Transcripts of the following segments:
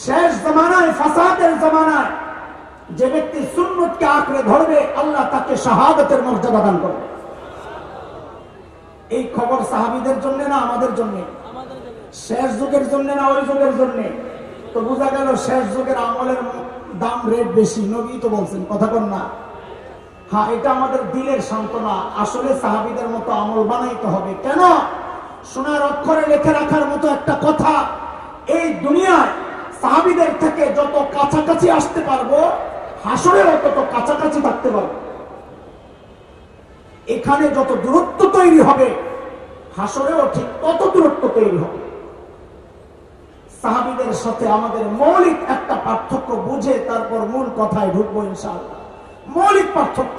শেষ জামানায়, ফাসাদের জামানায় যে ব্যক্তি সুন্নতকে আঁকড়ে ধরবে, আল্লাহ তাকে শাহাদাতের মর্যাদা দান করবে। এই খবর সাহাবীদের জন্য না আমাদের জন্য? শেষ যুগের জন্য না ওই যুগের জন্য? তো বোঝা গেল শেষ যুগের আমলের দাম, রেট বেশি। নবী তো বলছেন, কথা বল না? হ্যাঁ, এটা আমাদের দিলের সান্ত্বনা। আসলে সাহাবীদের মতো আমল বানাইতে হবে। কেন? সোনার অক্ষরে লিখে রাখার মতো একটা কথা, এই দুনিয়ায় সাহাবীদের থেকে যত কাছাকাছি আসতে পারবো, হাসরেও তত কাছাকাছি থাকতে পারবো। এখানে যত দূরত্ব তৈরি হবে, হাসরেও ঠিক তত দূরত্ব তৈরি হবে। সাহাবীদের সাথে আমাদের মৌলিক একটা পার্থক্য বুঝে তারপর মূল কথায় ঢুকবো ইনশাআল্লাহ। মৌলিক পার্থক্য,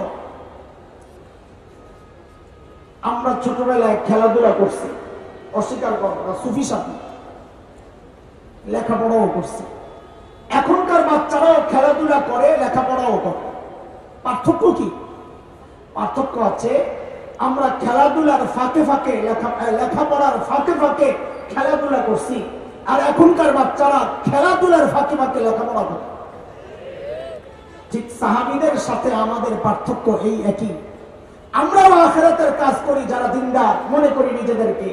আমরা ছোটবেলায় খেলাধুলা করছি, অস্বীকার করবো না, সুফি সাথী লেখাপড়াও করছি। এখনকার বাচ্চারাও খেলাধুলা করে, লেখাপড়াও করে। পার্থক্য কি? পার্থক্য আছে, আমরা খেলাধুলার ফাঁকে ফাঁকে লেখাপড়ার ফাঁকে ফাঁকে খেলাধুলা করছি, আর এখনকার বাচ্চারা খেলাধুলার ফাঁকে ফাঁকে লেখাপড়া করে। ঠিক সাহাবীদের সাথে আমাদের পার্থক্য এই একই। আমরাও আখিরাতের কাজ করি, যারা দিনদার মনে করি নিজেদেরকে,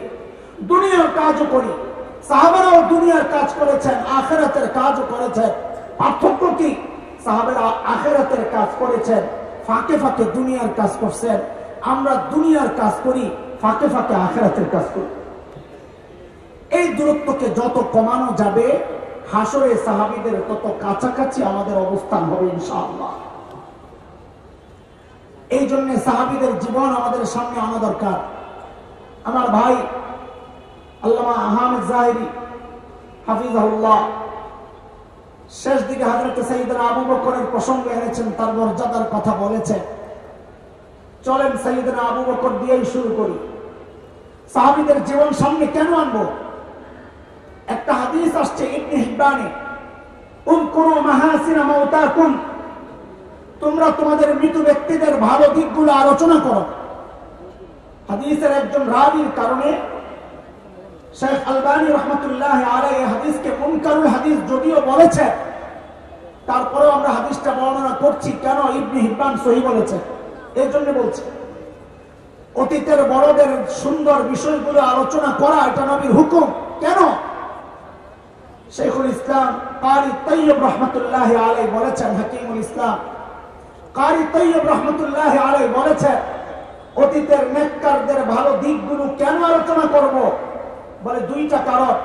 দুনিয়ার কাজও করি। সাহাবারাও দুনিয়ার কাজ করেছেন, আখিরাতের কাজও করেছেন। পার্থক্য কি? সাহাবারা আখিরাতের কাজ করেছেন, ফাঁকে ফাঁকে দুনিয়ার কাজ করছেন। আমরা দুনিয়ার কাজ করি, ফাঁকে ফাঁকে আখিরাতের কাজ করি। এই দূরত্বকে যত কমানো যাবে, হাসরে সাহাবীদের তত কাছাকাছি আমাদের অবস্থান হবে ইনশাআল্লাহ। এই জন্য সাহাবীদের জীবন আমাদের সামনে আনা দরকার। আমার ভাই আল্লামা আহমেদ জাহেরি হাফিজাহুল্লাহ শেষ দিকে হযরত সাইয়েদনা আবু বকরের প্রসঙ্গ এনেছেন, তার মর্যাদার কথা বলেছেন। চলেন সাইয়েদনা আবু বকর দিয়েই শুরু করি। সাহাবীদের জীবন সামনে কেন আনবো? একটা হাদিস আসছে ইবনে হিব্বানে, উনকুরু মাহাসিনা মাউতাকুম, তোমরা তোমাদের মৃত ব্যক্তিদের ভালো দিকগুলো আলোচনা করো। হাদিসের একজন রাবীর কারণে শেখ আলবানী রাহমাতুল্লাহ আলাইহি হাদিসকে মুনকারুল হাদিস যদিও বলেছে, তারপরেও আমরা হাদিসটা বর্ণনা করছি। কেন? ইবনে হিব্বান সহিহ বলেছে, এই জন্য বলছি। অতীতের বড়দের সুন্দর বিষয়গুলো আলোচনা করা এটা নবীর হুকুম। কেন? শেখুল ইসলাম কারি তৈয়ব রহমতুল্লাহ আলাইহি বলেছেন, হাকিমুল ইসলাম কারি তৈয়ব রহমতুল্লাহ আলাইহি বলেছেন, অতীতের নেককারদের ভালো দিকগুলো কেন আলোচনা করব? বলে দুইটা কারণ।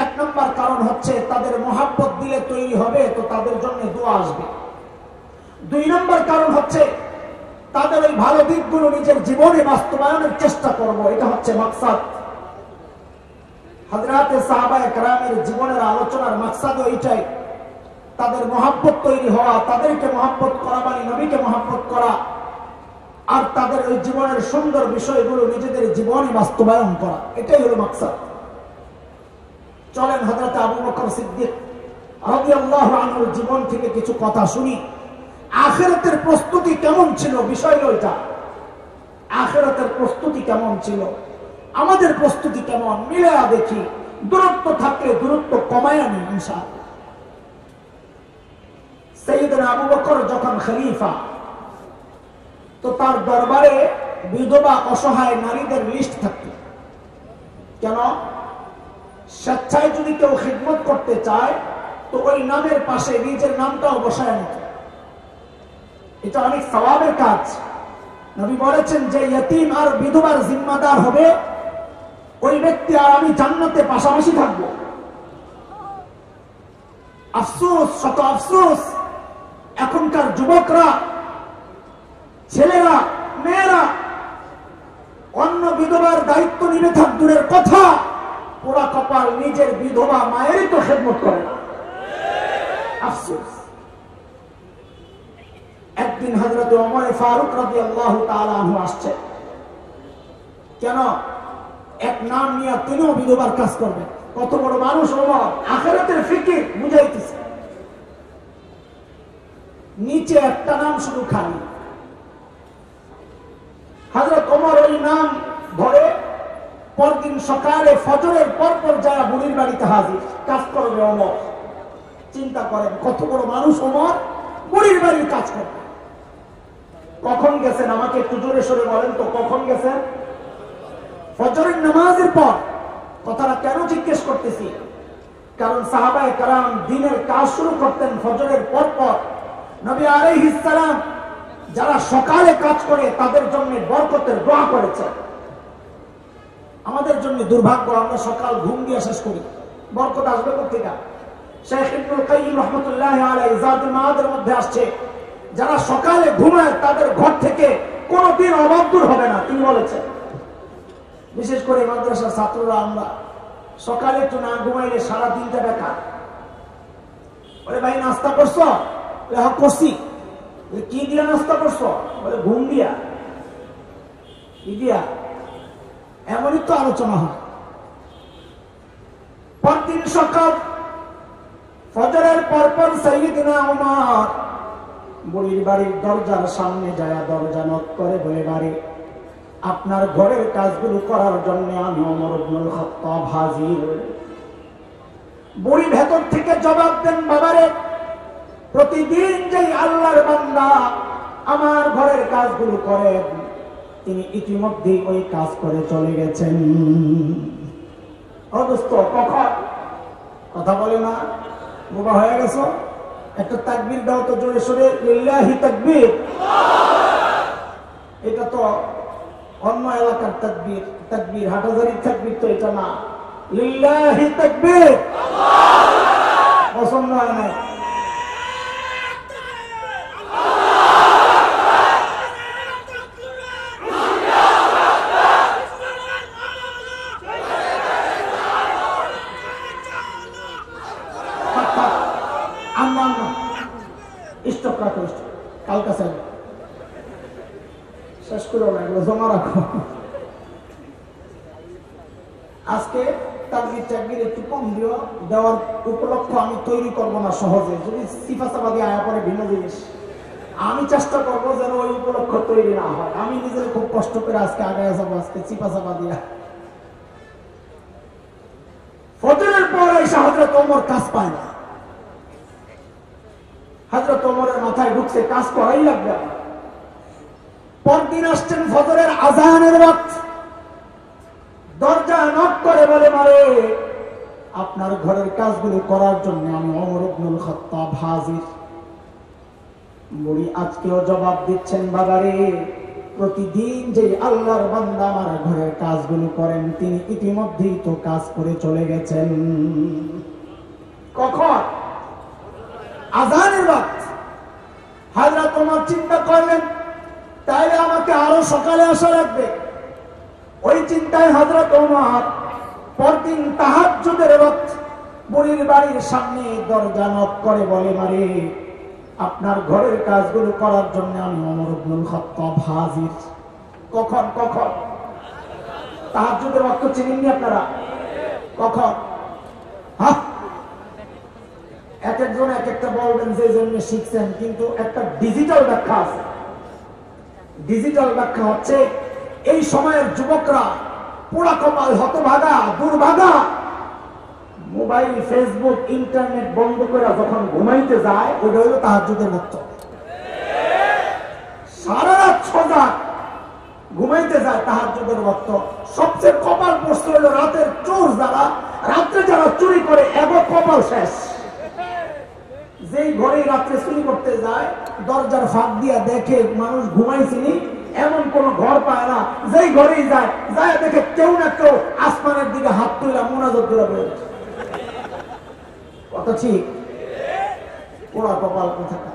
এক নম্বর কারণ হচ্ছে তাদের মহাব্বত দিলে তৈরি হবে, তো তাদের জন্য দোয়া আসবে। দুই নম্বর কারণ হচ্ছে তাদের ওই ভালো দিকগুলো নিজের জীবনে বাস্তবায়নের চেষ্টা করব, এটা হচ্ছে মাকসাদ। হযরতে সাহাবায়ে কেরামের জীবনের আলোচনার মাকসাদ এইটাই, তাদের মহাব্বত তৈরি হওয়া, তাদেরকে মহাব্বত করা মানে নবীকে মহাব্বত করা, আর তাদের ওই জীবনের সুন্দর বিষয়গুলো নিজেদের জীবনে বাস্তবায়ন করা, এটাই হলো মাকসাদ। চলেন হযরত আবু বকর সিদ্দিক রাদিয়াল্লাহু আনহুর জীবন থেকে কিছু কথা শুনি। আখিরাতের প্রস্তুতি কেমন ছিল, বিষয় হলো এটা। আখিরাতের প্রস্তুতি কেমন ছিল, আমাদের প্রস্তুতি কেমন, মিলায়া দেখি। দূরত্ব থাকলে দূরত্ব কমায়া নি ইনশাআল্লাহ। সাইয়েদনা আবু বকর যখন খলিফা, তো তার দরবারে বিধবা অসহায় নারীদের লিস্ট থাকত। কেন? স্বেচ্ছায় যদি কেউ খিদমত করতে চায়, তো ওই নামের পাশে নিজের নামটাও বসায় নিত। এটা অনেক সওয়াবের কাজ। নবী বলেছেন যে ইয়তীম আর বিধবার জিম্মাদার হবে ওই ব্যক্তি আর আমি জান্নাতে পাশাপাশি থাকবো। আফসোস, শত আফসোস, এখনকার যুবকরা, ছেলেরা, মেয়েরা অন্য বিধবার দায়িত্ব নিবে থাক দূরের কথা, পোড়া কপাল নিজের বিধবা মায়েরই তো খেদমত করে না। আফসোস। একদিন হযরত ওমর ফারুক রাদিয়াল্লাহু তাআলা আনহু আসছে। কেন? এক নাম নিয়ে তিনিও বিধবার কাজ করবেন। কত বড় মানুষ ওমর, আখিরাতের ফিকির বুঝাইতেছে। নিচে একটা নাম শুধু খালি। হযরত ওমর ওই নাম ধরে পরদিন সকালে ফজরের পর যারা বুড়ির বাড়িতে হাজির, কাজ করবে ওমর। চিন্তা করেন কত বড় মানুষ ওমর, বুড়ির বাড়ির কাজ করবে। কখন গেছেন আমাকে একটু জোরে সরে বলেন তো, কখন গেছেন? ফজরের নামাজের পর। কথাটা কেন জিজ্ঞেস করতেছি, কারণ সাহাবায়ে কেরাম দিনের কাজ শুরু করতেন ফজরের পর পর। নবী আলাইহিস সালাম যারা সকালে কাজ করে তাদের জন্য বরকতের দোয়া করেছেন। আমাদের জন্য দুর্ভাগ্য, আমরা সকাল ঘুম দিয়ে শেষ করি, বরকত আসবে কোথেকে? শেখ ইবনুল কাইয়্যিম রাহমাতুল্লাহি আলাইহি যাদের মাদের মধ্যে আসছে, যারা সকালে ঘুমায় তাদের ঘর থেকে কোনোদিন অভাব দূর হবে না, তিনি বলেছেন। বিশেষ করে মাদ্রাসার ছাত্ররা আমরা সকালে একটু না ঘুমাইলে সারা দিনটা বেকার। বলে ভাই নাস্তা করছো? হ্যাঁ করছি। কি দিয়া নাস্তা করছো? বলে ঘুম দিয়া। কি দিয়া? এমনই তো আলোচনা হয়। পরদিন সকাল ফজরের পরপর সাইয়্যিদনা ওমর বুড়ির বাড়ির দরজার সামনে যায়, দরজা নক করে বলে, বাড়ি আপনার ঘরের কাজগুলো করার জন্য আমি ওমর ইবনুল খাত্তাব হাজির। বুড়ি ভেতর থেকে জবাব দেন, বাবারে প্রতিদিন যেই আল্লাহর বান্দা আমার ঘরের কাজগুলো করেন তিনি ইতিমধ্যেই ওই কাজ করে চলে গেছেন। অবস্থ কখন? কথা বলে না, বোবা হয়ে গেছো? একটা তাকবীর দাও তো জোরে সোরে, লিল্লাহি তাকবীর। এটা তো অন্য এলাকার তাকবীর, তাকবীর হাটহাজারীর তাকবীর তো এটা না। লিল্লাহি তাকবীর। পছন্দ হয় না? শেষ করে জমা রাখো। আজকে তাকবীর টাকবীর একটু কম দিও, দেওয়ার উপলক্ষ আমি তৈরি করবো না সহজে। যদি সিফাসাবাদী আয়া পরে ভিন্ন জিনিস, আমি চেষ্টা করবো যেন ওই উপলক্ষ তৈরি না হয়। আমি নিজের খুব কষ্ট করে আজকে আগায় যাবো, আজকে সিফাসাবাদিয়া। ফজরের পর এসে হযরত ওমর কাজ পায় না। হযরত ওমরের মাথায় ঢুকছে কাজ করাই লাগবে। পরদিন আসছেন ফজরের আযানের ওয়াক্ত, দরজা নক করে বলে, মারে আপনার ঘরের কাজগুলো করার জন্য আমি ওমর ইবনুল খাত্তাব হাজির। বুড়ি আজকেও জবাব দিচ্ছেন, বাবারে প্রতিদিন যে আল্লাহর বান্দা আমার ঘরের কাজগুলো করেন তিনি ইতিমধ্যেই তো কাজ করে চলে গেছেন। কখন? আযানের ওয়াক্ত। হযরত ওমর চিন্তা করলেন তাইলে আমাকে আরো সকালে আসা লাগবে। ওই চিন্তায় হযরত ওমর পরদিন তাহাজ্জুদের ওয়াক্ত বুড়ির বাড়ির সামনে দরজা নক করে বলে, মারে আপনার ঘরের কাজগুলো করার জন্য আমি ওমর ইবনুল খাত্তাব হাজির। কখন? কখন? তাহাজ্জুদের ওয়াক্ত চিনেননি আপনারা? কখন? হ্যাঁ, এক একজন এক একটা বলবেন যে জন্য শিখছেন, কিন্তু একটা ডিজিটাল ব্যাখ্যা আছে। ডিজিটাল ব্যাখ্যা হচ্ছে এই সময়ের যুবকরা পোড়া কপাল, হতভাগা, দুর্ভাগা, মোবাইল, ফেসবুক, ইন্টারনেট বন্ধ করে যখন ঘুমাইতে যায় ওটা হলো তাহাজ্জুদের ওয়াক্ত। সারা রাত সজাগ ঘুমাইতে যায় তাহাজ্জুদের ওয়াক্ত। সবচেয়ে কপাল পড়ছে হলো রাতের চোর, যারা রাত্রে যারা চুরি করে এগো কপাল শেষ। যেই ঘরে রাত্রে চুরি করতে যায় দরজার ফাঁক দিয়া দেখে মানুষ ঘুমাইছিনি এমন কোন ঘর পায় না। যেই ঘরেই যায় যায় দেখে কেউ না কেউ আসমানের দিকে হাত তুলে মুনাজাত করে বের। কত ঠিক? পোড়া কপাল কোথাকা।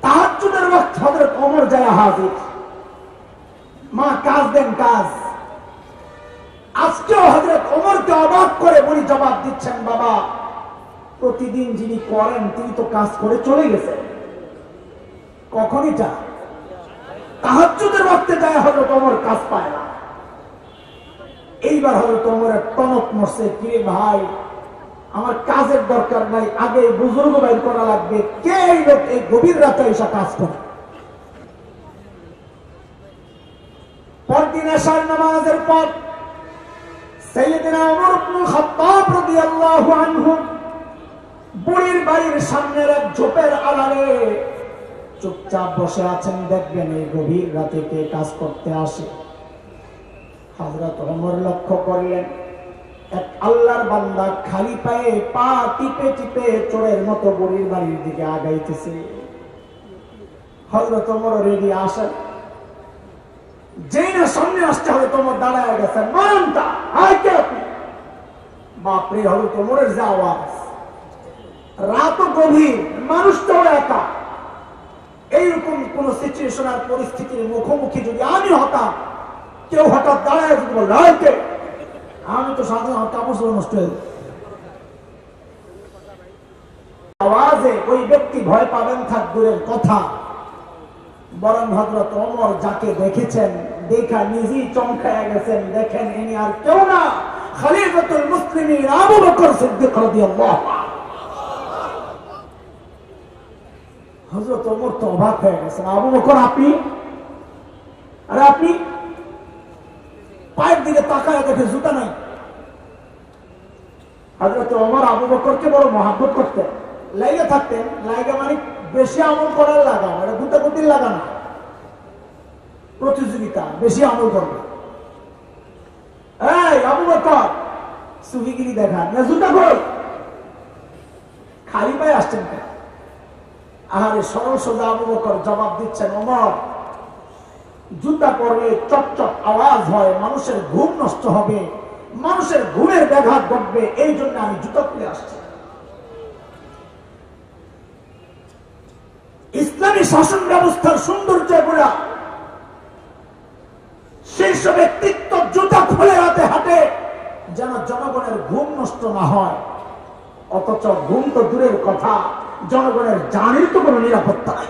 তাহাজ্জুদের ওয়াক্ত হযরত ওমর যায় হাজির। মা কাজ দেন, কাজ। আজকেও হযরত ওমরকে অবাক করে বলি জবাব দিচ্ছেন, বাবা প্রতিদিন যিনি করেন তিনি তো কাজ করে চলে গেছেন। কখন? এটা তাহাজ্জুদের ওয়াক্তে যায় হযরত ওমর কাজ পায় না। এইবার হযরত ওমরের টনক মরছে, কিরে ভাই আমার কাজের দরকার নাই, আগে বুজুর্গ বাইর করা লাগবে। কে এই লোক এই গভীর রাতে এসে কাজ করে? পরদিন এশার নামাজের পর সাইয়্যিদনা ওমর ইবনুল খাত্তাব রাদিয়াল্লাহু আনহু বাড়ির সামনের এক ঝোপের আড়ালে চুপচাপ বসে আছেন। দেখবেন এই গভীর রাতে কে কাজ করতে আসে। হযরত ওমর লক্ষ্য করলেন এক আল্লাহর বান্দা খালি পায়ে পা টিপে টিপে চোরের মতো বুড়ির বাড়ির দিকে আগাইতেছে। হযরত ওমর রেডি আসেন, যেই না সামনে আসতে হযরত ওমর দাঁড়ায় গেছেন। মানটা আয় কে আপনি? বাপরে, হযরত ওমরের যে আওয়াজ! রাত গভীর, মানুষটাও একা। এইরকম কোন সিচুয়েশন আর পরিস্থিতির মুখোমুখি যদি আমি হতাম, কেউ হঠাৎ দাঁড়ায় যদি বলল কে, আমি তো সাধারণ কাপড় নষ্ট হয়ে আওয়াজে ওই ব্যক্তি ভয় পাবেন থাক দূরের কথা, বরং হযরত ওমর যাকে দেখেছেন দেখা নিজেই চমকায় গেছেন। দেখেন ইনি আর কেউ না, খলিফাতুল মুসলিমিন আবু বকর সিদ্দিক রাদিয়াল্লাহু আনহু। হযরত ওমর তো অবাক হয়ে গেছেন। আবু বকর আপনি? আরে আপনি? পায়ের দিকে তাকায় দেখে জুতা নাই। হযরত ওমর আবু বকরকে বড় মহব্বত করতেন, লাইগা থাকতেন। লাইগা মানে বেশি আমল করার লাগা, এটা গুতাগুতির লাগা না, প্রতিযোগিতা, বেশি আমল করবে। এই আবু বকর, সুফিগিরি দেখান না, জুতা কই? খালি পায়ে আসছেন কেন? আহারে সরল সোজা আবু বকর জবাব দিচ্ছেন, ওমর জুতা পরলে চটচট আওয়াজ হয়, মানুষের ঘুম নষ্ট হবে, মানুষের ঘুমের ব্যাঘাত ঘটবে, এই জন্য আমি জুতা খুলে আসছি। ইসলামী শাসন ব্যবস্থার সৌন্দর্য গুলা শীর্ষ ব্যক্তিত্ব জুতা খুলে রাতে হাঁটে যেন জনগণের ঘুম নষ্ট না হয়। অথচ ঘুম তো দূরের কথা, জনগণের জানের তো কোনো নিরাপত্তা নাই।